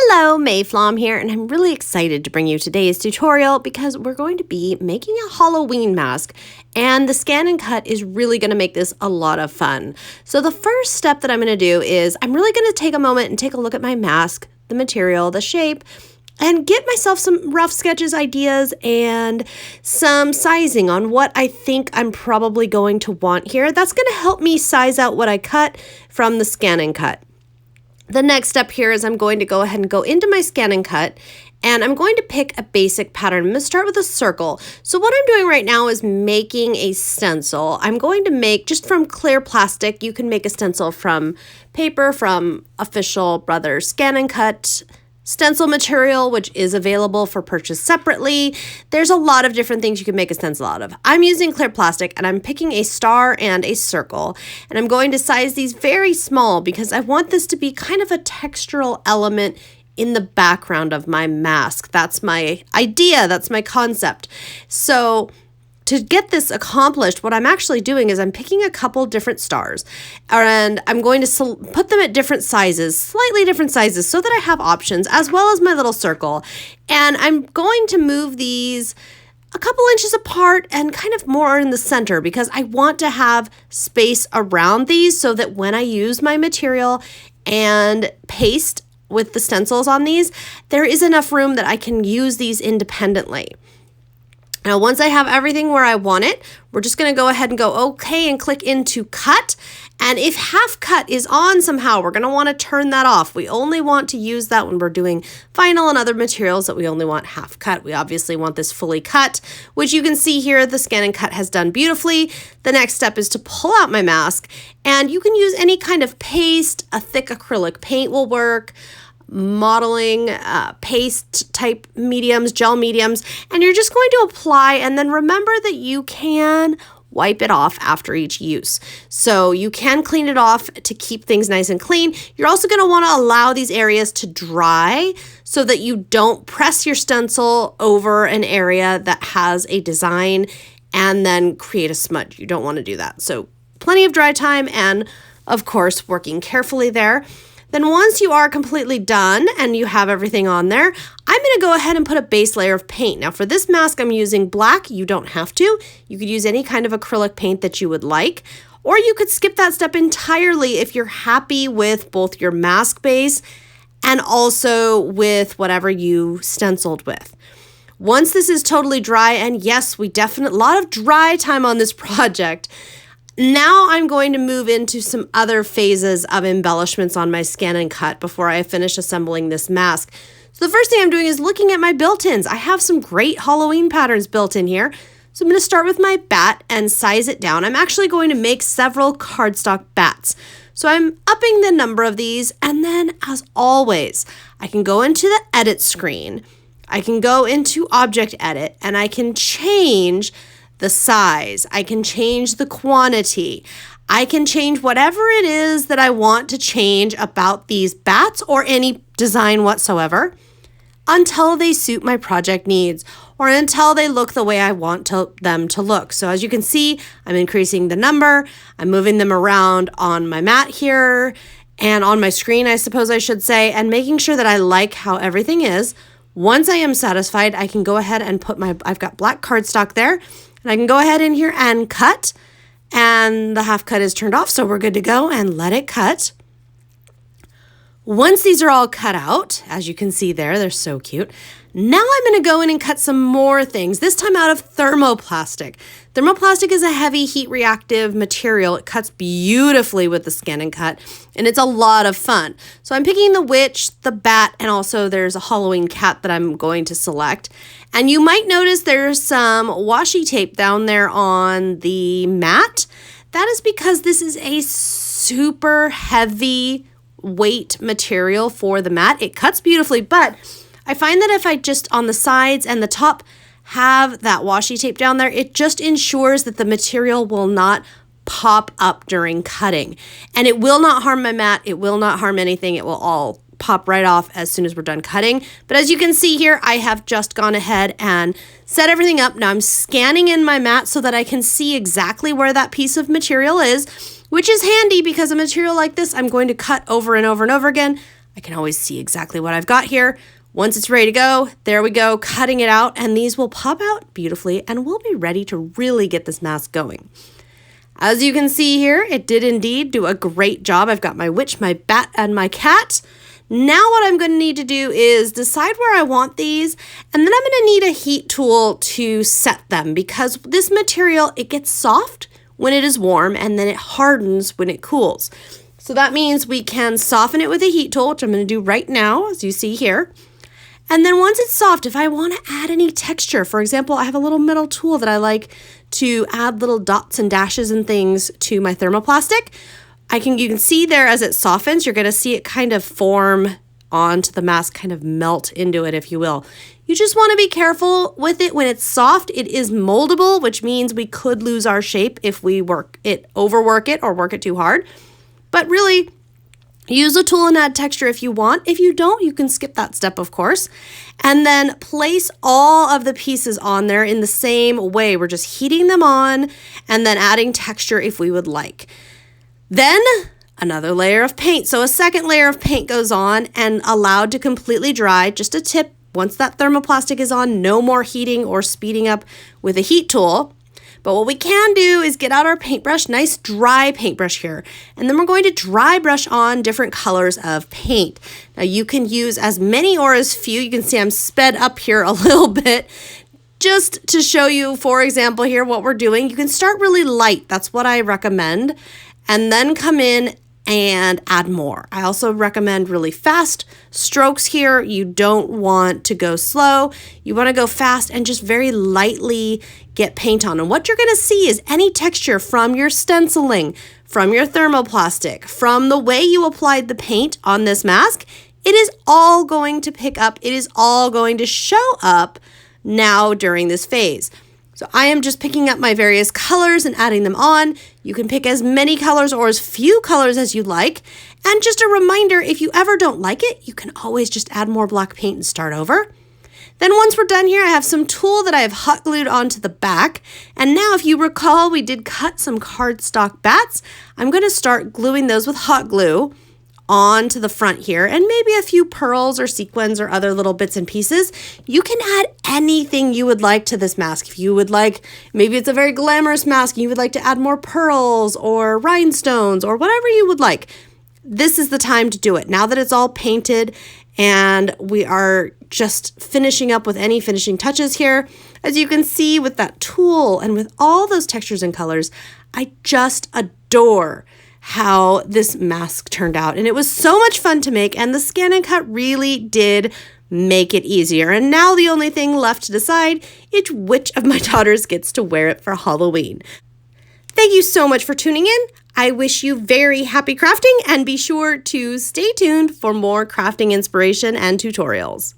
Hello, May Flaum here, and I'm really excited to bring you today's tutorial because we're going to be making a Halloween mask, and the ScanNCut is really going to make this a lot of fun. So the first step that I'm going to do is I'm really going to take a moment and take a look at my mask, the material, the shape, and get myself some rough sketches, ideas, and some sizing on what I think I'm probably going to want here. That's going to help me size out what I cut from the ScanNCut. The next step here is I'm going to go ahead and go into my ScanNCut, and I'm going to pick a basic pattern. I'm going to start with a circle. So what I'm doing right now is making a stencil. I'm going to make, just from clear plastic, you can make a stencil from paper, from Official Brothers ScanNCut stencil material, which is available for purchase separately. There's a lot of different things you can make a stencil out of. I'm using clear plastic, and I'm picking a star and a circle, and I'm going to size these very small because I want this to be kind of a textural element in the background of my mask. That's my idea, that's my concept. So to get this accomplished, what I'm actually doing is I'm picking a couple different stars, and I'm going to put them at different sizes, slightly different sizes, so that I have options, as well as my little circle. And I'm going to move these a couple inches apart and kind of more in the center because I want to have space around these so that when I use my material and paste with the stencils on these, there is enough room that I can use these independently. Now, once I have everything where I want it, we're just going to go ahead and go OK and click into cut. And if half cut is on somehow, we're going to want to turn that off. We only want to use that when we're doing vinyl and other materials that we only want half cut. We obviously want this fully cut, which you can see here the ScanNCut has done beautifully. The next step is to pull out my mask, and you can use any kind of paste. A thick acrylic paint will work. Modeling, paste type mediums, gel mediums, and you're just going to apply, and then remember that you can wipe it off after each use. So you can clean it off to keep things nice and clean. You're also going to want to allow these areas to dry so that you don't press your stencil over an area that has a design and then create a smudge. You don't want to do that. So plenty of dry time and, of course, working carefully there. Then once you are completely done and you have everything on there, I'm going to go ahead and put a base layer of paint. Now for this mask, I'm using black. You don't have to. You could use any kind of acrylic paint that you would like, or you could skip that step entirely if you're happy with both your mask base and also with whatever you stenciled with. Once this is totally dry, and yes, we definitely, a lot of dry time on this project. Now I'm going to move into some other phases of embellishments on my ScanNCut before I finish assembling this mask. So the first thing I'm doing is looking at my built-ins. I have some great Halloween patterns built in here. So I'm going to start with my bat and size it down. I'm actually going to make several cardstock bats. So I'm upping the number of these, and then as always, I can go into the edit screen. I can go into object edit, and I can change the size, I can change the quantity, I can change whatever it is that I want to change about these bats or any design whatsoever until they suit my project needs or until they look the way I want them to look. So as you can see, I'm increasing the number, I'm moving them around on my mat here and on my screen, I suppose I should say, and making sure that I like how everything is. Once I am satisfied, I can go ahead and put I've got black cardstock there, and I can go ahead in here and cut, and the half cut is turned off, so we're good to go and let it cut. Once these are all cut out, as you can see there, they're so cute. Now I'm going to go in and cut some more things, this time out of thermoplastic. Thermoplastic is a heavy heat reactive material. It cuts beautifully with the ScanNCut, and it's a lot of fun. So I'm picking the witch, the bat, and also there's a Halloween cat that I'm going to select. And you might notice there's some washi tape down there on the mat. That is because this is a super heavy weight material for the mat. It cuts beautifully, but I find that if I just on the sides and the top have that washi tape down there, it just ensures that the material will not pop up during cutting. And it will not harm my mat. It will not harm anything. It will all pop right off as soon as we're done cutting. But as you can see here, I have just gone ahead and set everything up. Now I'm scanning in my mat so that I can see exactly where that piece of material is, which is handy because a material like this I'm going to cut over and over and over again. I can always see exactly what I've got here. Once it's ready to go, there we go, cutting it out, and these will pop out beautifully, and we'll be ready to really get this mask going. As you can see here, it did indeed do a great job. I've got my witch, my bat, and my cat. Now what I'm going to need to do is decide where I want these, and then I'm going to need a heat tool to set them, because this material, it gets soft when it is warm, and then it hardens when it cools. So that means we can soften it with a heat tool, which I'm going to do right now, as you see here. And then once it's soft, if I want to add any texture, for example, I have a little metal tool that I like to add little dots and dashes and things to my thermoplastic. You can see there as it softens, you're going to see it kind of form onto the mask, kind of melt into it, if you will. You just want to be careful with it. When it's soft, it is moldable, which means we could lose our shape if we overwork it or work it too hard. But really, use a tool and add texture if you want. If you don't, you can skip that step, of course. And then place all of the pieces on there in the same way. We're just heating them on and then adding texture if we would like. Then another layer of paint. So a second layer of paint goes on and allowed to completely dry. Just a tip, once that thermoplastic is on, no more heating or speeding up with a heat tool. But what we can do is get out our paintbrush, nice dry paintbrush here, and then we're going to dry brush on different colors of paint. Now you can use as many or as few. You can see I'm sped up here a little bit just to show you, for example, here what we're doing. You can start really light. That's what I recommend. And then come in and add more. I also recommend really fast strokes here. You don't want to go slow. You want to go fast and just very lightly get paint on. And what you're going to see is any texture from your stenciling, from your thermoplastic, from the way you applied the paint on this mask, it is all going to pick up. It is all going to show up now during this phase. So I am just picking up my various colors and adding them on. You can pick as many colors or as few colors as you like. And just a reminder, if you ever don't like it, you can always just add more black paint and start over. Then once we're done here, I have some tulle that I have hot glued onto the back. And now if you recall, we did cut some cardstock bats. I'm going to start gluing those with hot glue onto the front here, and maybe a few pearls or sequins or other little bits and pieces. You can add anything you would like to this mask. If you would like, maybe it's a very glamorous mask and you would like to add more pearls or rhinestones or whatever you would like. This is the time to do it. Now that it's all painted and we are just finishing up with any finishing touches here, as you can see with that tulle and with all those textures and colors, I just adore how this mask turned out. And it was so much fun to make, and the ScanNCut really did make it easier. And now the only thing left to decide is which of my daughters gets to wear it for Halloween. Thank you so much for tuning in. I wish you very happy crafting, and be sure to stay tuned for more crafting inspiration and tutorials.